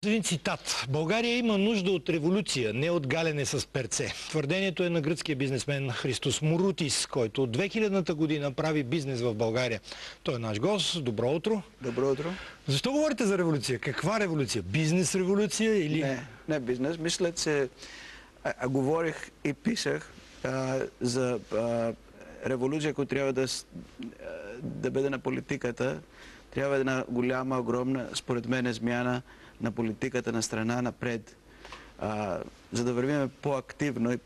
Един цитат. България има нужда от революция, не от галене с перце. Твърдението е на гръцкия бизнесмен Христос Морутис, който от 2000-та година прави бизнес в България. Той е наш гост. Добро утро. Добро утро. Защо говорите за революция? Каква революция? Бизнес революция или... Не бизнес. Мисля, че говорих и писах за революция, която трябва да бъде на политиката. Трябва една голяма, огромна, според мен, смяна на политиката на страна напред, за да вървим по-активно и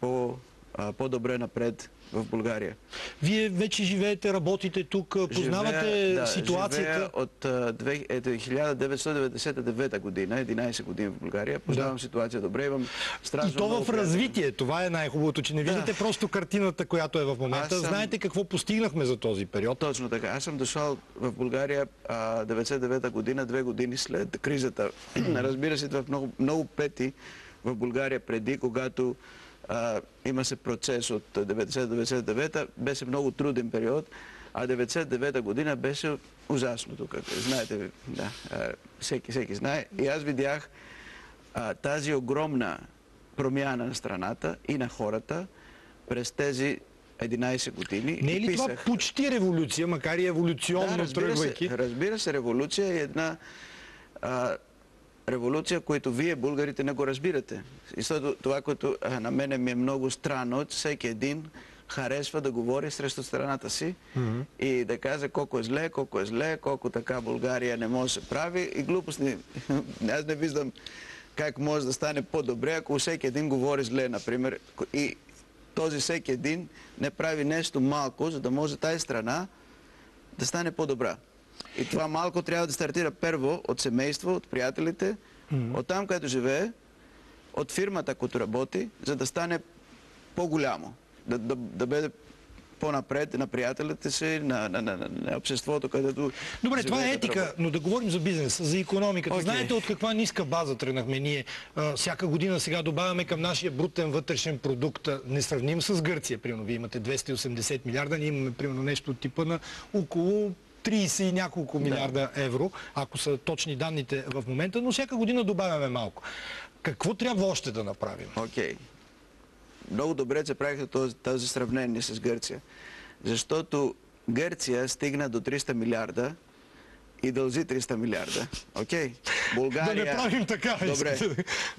по-добре напред в България. Вие вече живеете, работите тук, познавате ситуацията? Живея от 1999 година, 11 години в България. Познавам ситуация добре. Имам страшно и то в развитие. Това е най-хубавото, че не виждате просто картината, която е в момента. Знаете какво постигнахме за този период. Точно така. Аз съм дошъл в България 1999 година, 2 години след кризата. Разбира се, това много пъти в България преди, когато има се процес от 90-99, беше много труден период, а 99 година беше ужасно тук. Знаете, да, всеки знае. И аз видях тази огромна промяна на страната и на хората през тези 11 години. Не е ли това почти революция, макар и еволюционно тръгвайки? Разбира се, революция е една революция, която вие, българите, не го разбирате. И това, което на мене ми е много странно, че всеки един харесва да говори срещу страната си и да казва колко е зле, колко така България не може да се прави и глупости. Аз не виждам как може да стане по-добре, ако всеки един говори зле, например, и този всеки един не прави нещо малко, за да може тази страна да стане по-добра. И това малко трябва да стартира първо от семейство, от приятелите, от там, където живее, от фирмата, която работи, за да стане по-голямо, да бъде по-напред на приятелите си, на обществото, където... Добре, това е етика, но да говорим за бизнес, за икономиката. Знаете от каква ниска база тръгнахме ние? Всяка година сега добавяме към нашия брутен вътрешен продукт, несравним с Гърция. Примерно, вие имате 280 милиарда, ние имаме примерно нещо от типа на около 30 и няколко милиарда евро, ако са точни данните в момента, но всяка година добавяме малко. Какво трябва още да направим? Много добре, че правихте този сравнение с Гърция. Защото Гърция стигна до 300 милиарда и дължи 300 милиарда. България... Да не правим така. Добре.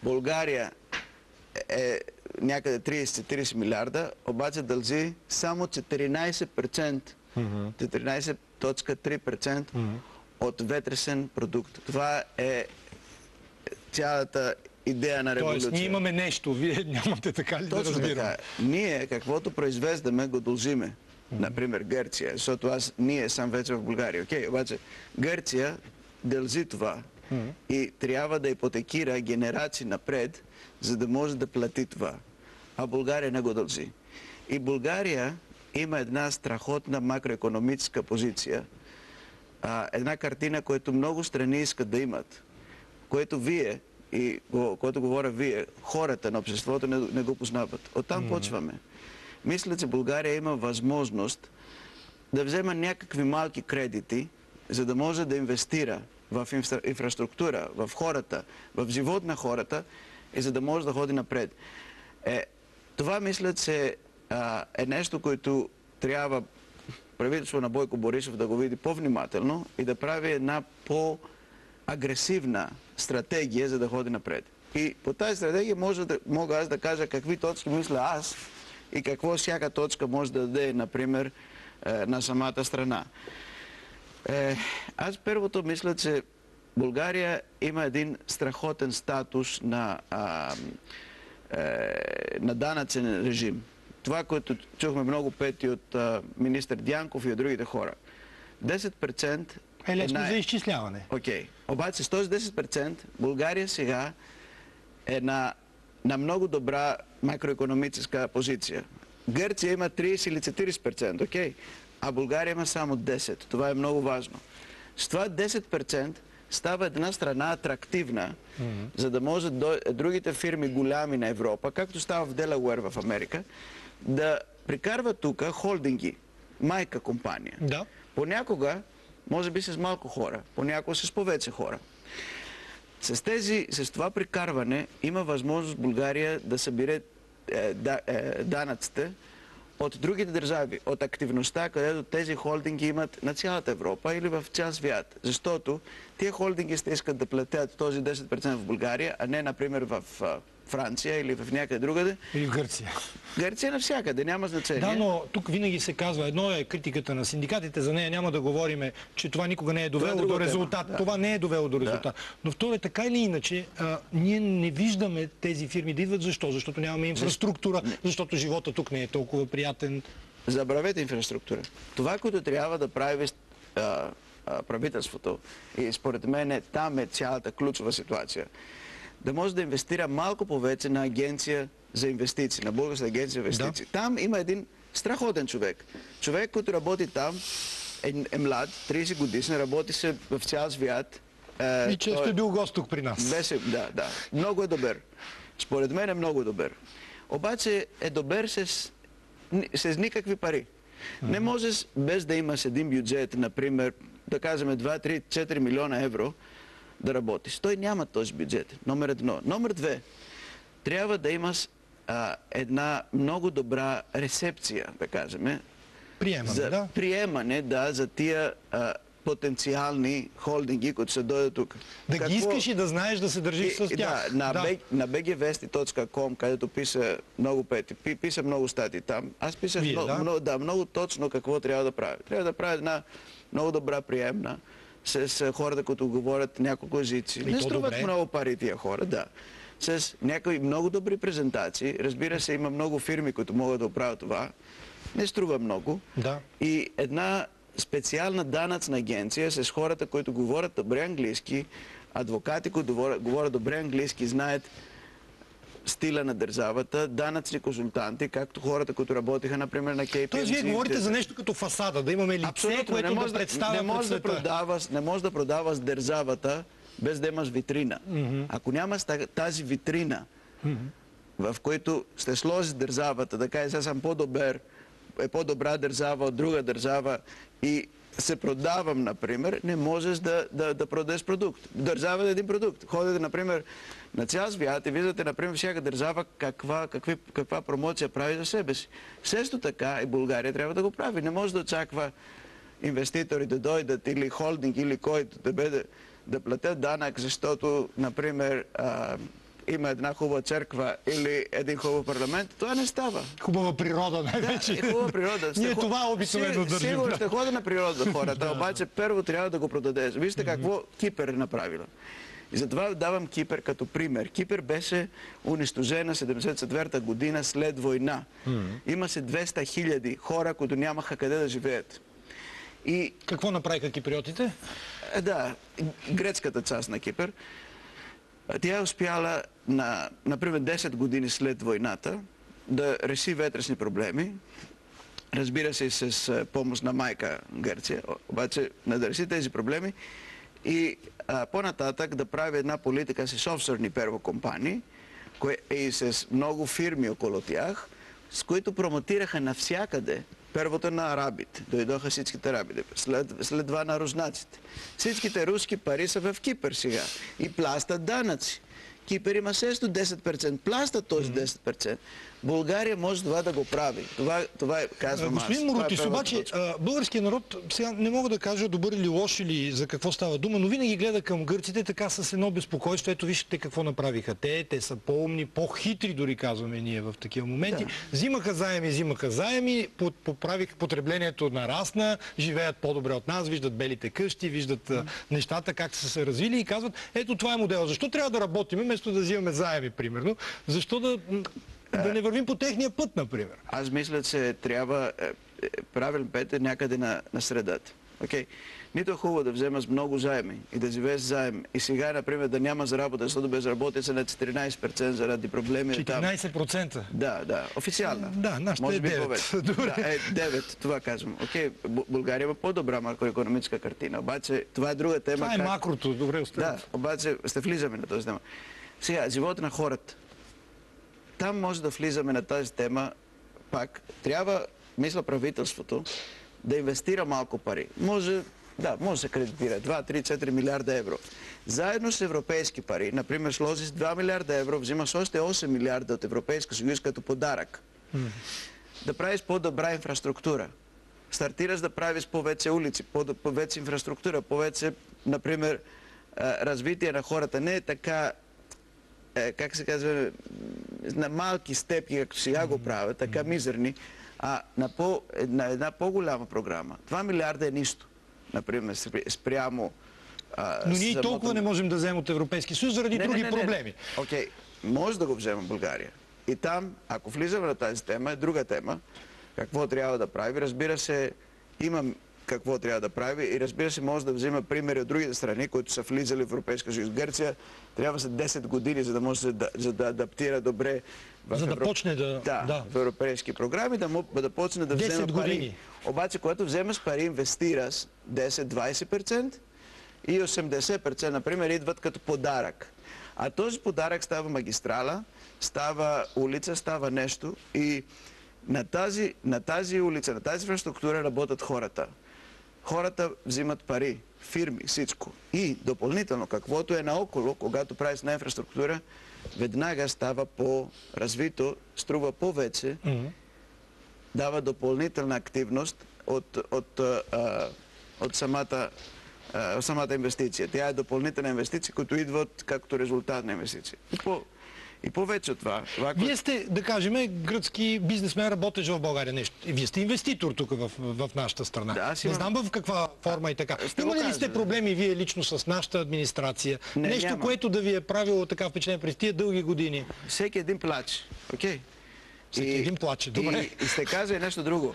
България е някъде 30 милиарда, обаче дължи само 14%. 14,3% от вътрешен продукт. Това е цялата идея на революция. Тоест, ние имаме нещо, вие нямате така ли да разбираме? Точно така. Ние, каквото произвеждаме, го дължиме. Например, Гърция, защото ние съм вече в България. Обаче Гърция дължи това и трябва да ипотекира генерации напред, за да може да плати това. А България не го дължи. И България има една страхотна макроекономическа позиция, една картина, която много страни искат да имат, което вие, и което говоря вие, хората на обществото не го познават. Оттам почваме. Мисля, че България има възможност да взема някакви малки кредити, за да може да инвестира в инфраструктура, в хората, в живот на хората и за да може да ходи напред. Това мисля, че е нещо, което трябва правителството на Бойко Борисов да го види по-внимателно и да прави една по-агресивна стратегия, за да ходи напред. И по тази стратегия мога аз да кажа какви точки мисля аз и какво всяка точка може да даде, например, на самата страна. Аз първото мисля, че България има един страхотен статус на данъчен режим. Това, което чухме много пъти от министър Дянков и от другите хора. 10% е лесно за изчисляване. Обаче с този 10% България сега е на много добра макроекономическа позиция. Гърция има 30 или 40%, а България има само 10%. Това е много важно. С това 10% става една страна атрактивна, за да може другите фирми голями на Европа, както става в Делауер в Америка, да прикарват тук холдинги, майка компания. Понякога, може би с малко хора, понякога с повече хора. С това прикарване има възможност България да събере данъците от другите държави, от активността, където тези холдинги имат на цялата Европа или в цял свят. Защото тия холдинги ще искат да платят този 10% в България, а не, например, в Франция или в някъде другаде. Или в Гърция. Гърция навсякъде, няма значение. Да, но тук винаги се казва, едно е критиката на синдикатите, за нея няма да говорим, че това никога не е довело до резултат. Да. Това не е довело до резултат. Да. Но второ е така или иначе, ние не виждаме тези фирми да идват. Защо? Защото нямаме инфраструктура, защото живота тук не е толкова приятен. Забравете инфраструктура. Това, което трябва да прави правителството, и според мен там е цялата ключова ситуация, да може да инвестира малко повече на агенция за инвестиции, на Българска агенция за инвестиции. Да. Там има един страхотен човек. Човек, който работи там, е млад, 30 годишен, работи се в цял свят. И често е бил гост тук при нас. Да. Много е добър. Според мен е много добър. Обаче е добър с никакви пари. Не можеш без да имаш един бюджет, например, да кажем 2, 3, 4 милиона евро, да работиш. Той няма този бюджет. Номер едно. Номер две. Трябва да имаш една много добра рецепция, да кажем. Приемане, за тия потенциални холдинги, които ще дойдат тук. Да ги искаш и да знаеш да се държиш с тях. На bgvesti.com, където пиша много пъти, пиша много статии там. Аз писах много точно какво трябва да правя. Трябва да правя една много добра приемна с хората, които говорят няколко езици. Не струват много пари тия хора, да. С някои много добри презентации. Разбира се, има много фирми, които могат да оправят това. Не струва много. Да. И една специална данъчна агенция с хората, които говорят добре английски, адвокати, които говорят добре английски, знаят стила на държавата, данъчни консултанти, както хората, които работиха, например, на KPMG. Тоест, вие говорите за нещо като фасада, да имаме лице, което да представя не можеш да продаваш държавата без да имаш витрина. Ако нямаш тази витрина, в която ще сложиш държавата, да кажеш, аз съм по-добра държава от друга държава и се продавам, например, не можеш да продадеш продукт. Държава е един продукт. Ходите, например, на цял свят и виждате, например, всяка държава каква промоция прави за себе си. Също така и България трябва да го прави. Не може да очаква инвеститори да дойдат или холдинг, или който да платят данък, защото, например, има една хубава църква или един хубав парламент, това не става. Хубава природа най-вече. Да, хубава природа. Ние това обикновено държим. Сигурно ще хода на природа хората, обаче първо трябва да го продадеш. Вижте какво Кипър е направила. И затова давам Кипър като пример. Кипър беше унищожена 1974 година след война. Имаше 200 хиляди хора, които нямаха къде да живеят. И какво направиха киприотите? Да, грецката част на Кипър. Тя е успяла, например, 10 години след войната да реши вътрешни проблеми. Разбира се, с помощ на майка Гърция, обаче да реши тези проблеми и по-нататък да прави една политика с офшорни първо компании и с много фирми около тях, с които промотираха навсякъде. Първото на арабите, дойдоха всичките арабите, след това на руснаците. Всичките руски пари са в Кипър сега и плащат данъци. Кипър има също 10%, плащат този 10%. България може това да го прави. Това е, казвам аз. Господин Морутис, обаче българският народ, сега не мога да кажа добър или лош или за какво става дума, но винаги гледа към гърците така с едно безпокойство. Ето вижте какво направиха те са по-умни, по-хитри, дори казваме ние в такива моменти. Да. Взимаха заеми, поправиха потреблението, нарасна, живеят по-добре от нас, виждат белите къщи, виждат нещата как са се развили и казват, ето това е модел. Защо трябва да работим, вместо да взимаме заеми, примерно? Защо да не вървим по техния път, например? Аз мисля, че трябва правилен път е някъде на средата. Okay? Нито е хубаво да вземаш много заеми и да живееш заем. И сега, например, да нямаш работа, защото безработица на 14% заради проблеми. 14%? Да, официално. Да, нашата е 9%. Да, 9%, това казвам. Okay. България има по-добра макроекономическа картина, обаче това е друга тема. Това е макрото, добре оставя. Да, обаче ще влизаме на този тема. Сега, живота на хората. Там може да влизаме на тази тема пак. Трябва, мисля, правителството да инвестира малко пари. Може Да, може да се кредитира 2, 3, 4 милиарда евро. Заедно с европейски пари, например, сложи с 2 милиарда евро, взимаш още 8 милиарда от Европейския съюз като подарък. Да правиш по-добра инфраструктура. Стартираш да правиш повече улици, повече инфраструктура, повече, например, развитие на хората. Не е така, как се казва, на малки степки, както сега го правят, така мизерни, а на една по-голяма програма. 2 милиарда е нищо, например, спрямо... Но ние толкова не можем да вземем от Европейски съюз заради други проблеми. Окей, може да го вземем България. И там, ако влизаме на тази тема, е друга тема. Какво трябва да прави? Разбира се, имам какво трябва да прави и разбира се, може да взима примери от другите страни, които са влизали в Европейския съюз. Гърция трябва за 10 години, за да може да адаптира добре в европейски програми, да почне да взема пари. Обаче, когато вземаш пари, инвестираш 10-20% и 80%, например, идват като подарък. А този подарък става магистрала, става улица, става нещо и на тази улица, на тази инфраструктура работят хората. Хората взимат пари, фирми, всичко. И допълнително, каквото е наоколо, когато правиш на инфраструктура, веднага става по-развито, струва повече, дава допълнителна активност от самата инвестиция. Тя е допълнителна инвестиция, които идват както резултат на инвестиция. И повече от това... Вие сте, да кажем, гръцки бизнесмен, работещ в България нещо. Вие сте инвеститор тук в нашата страна. Да, не знам в каква форма и така. Имали ли сте проблеми вие лично с нашата администрация? Нещо, което да ви е правило така впечатление през тия дълги години? Всеки един плаче. Окей? Всеки един плаче, добре. И ще кажа и нещо друго.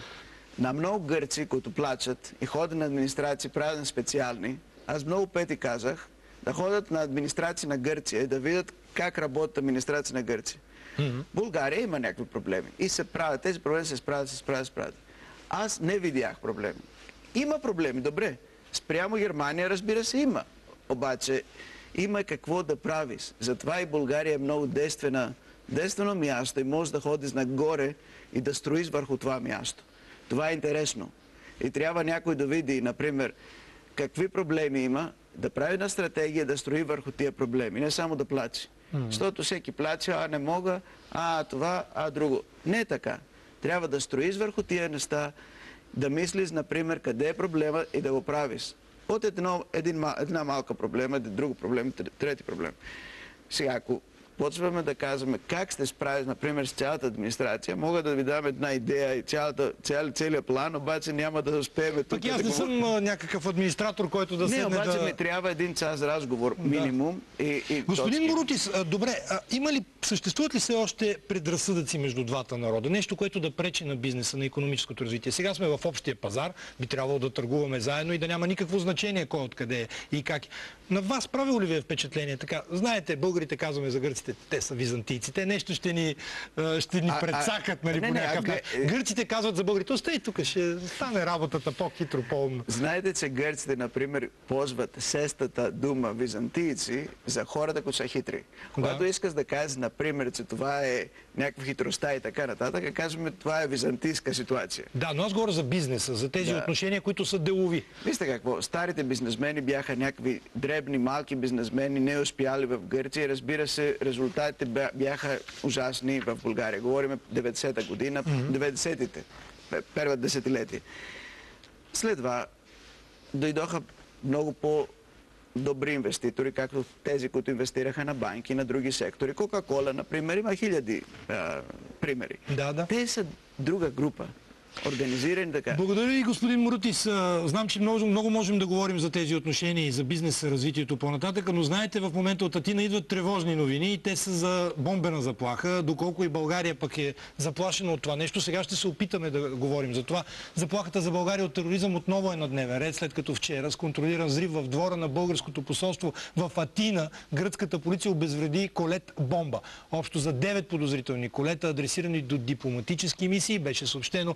На много гърци, които плачат и ходят на администрации, правят специални, аз много пъти казах, да ходят на администрации на Гърция и да видят как работят администрация на Гърция. България има някакви проблеми. И се правят. Тези проблеми се справят. Аз не видях проблеми. Има проблеми, добре. Спрямо Германия, разбира се, има. Обаче има какво да правиш. Затова и България е много действено място и може да ходиш нагоре и да строиш върху това място. Това е интересно. И трябва някой да види, например, какви проблеми има, да прави една стратегия, да строи върху тия проблеми, не само да плаче. Защото всеки плаче, не мога, това, друго. Не е така. Трябва да строиш върху тия неща, да мислиш, например, къде е проблема и да го правиш. От една малка проблема, друго проблем, трети проблем. Сега, ако почваме да казваме как ще справиш, например, с цялата администрация, мога да ви дам една идея и целият план, обаче няма да успеем тук. Пък аз не съм някакъв администратор, който да седне да... Не, обаче ми трябва 1 час разговор, минимум. Господин Морутис, добре, съществуват ли все още предразсъдъци между двата народа? Нещо, което да пречи на бизнеса, на икономическото развитие? Сега сме в общия пазар, би трябвало да търгуваме заедно и да няма никакво значение кой откъде е и как. На вас правило ли ви е впечатление? Така, знаете, българите казваме за гърците, те са византийци, те нещо ще ни прецакат, нали, по някакъв начин. Гърците казват за българите, остай тук, ще стане работата по-хитро, по-умно. Знаете, че гърците, например, ползват сестата дума византийци за хората, които са хитри. Когато искаш да кажеш, например, че това е някаква хитростта и така нататък, казваме, това е византийска ситуация. Да, но аз говоря за бизнеса, за тези отношения, които са делови. Вижте какво, старите бизнесмени бяха някакви дребни, малки бизнесмени, не успяли в Гърция. Разбира се, резултатите бяха ужасни в България. Говорим 90-та година, 90-те, първа десетилетие. След това дойдоха много по-добри инвеститори, както тези, които инвестираха на банки, на други сектори. Кока-кола, например, има хиляди примери. Те са друга група. Организирани така. Благодаря ви, господин Морутис. Знам, че много можем да говорим за тези отношения и за бизнеса, развитието по-нататък, но знаете, в момента от Атина идват тревожни новини и те са за бомбена заплаха, доколко и България пък е заплашена от това нещо. Сега ще се опитаме да говорим за това. Заплахата за България от тероризъм отново е на дневен ред, след като вчера с контролиран взрив в двора на българското посолство в Атина гръцката полиция обезвреди колет бомба. Общо за 9 подозрителни колета, адресирани до дипломатически мисии, беше съобщено.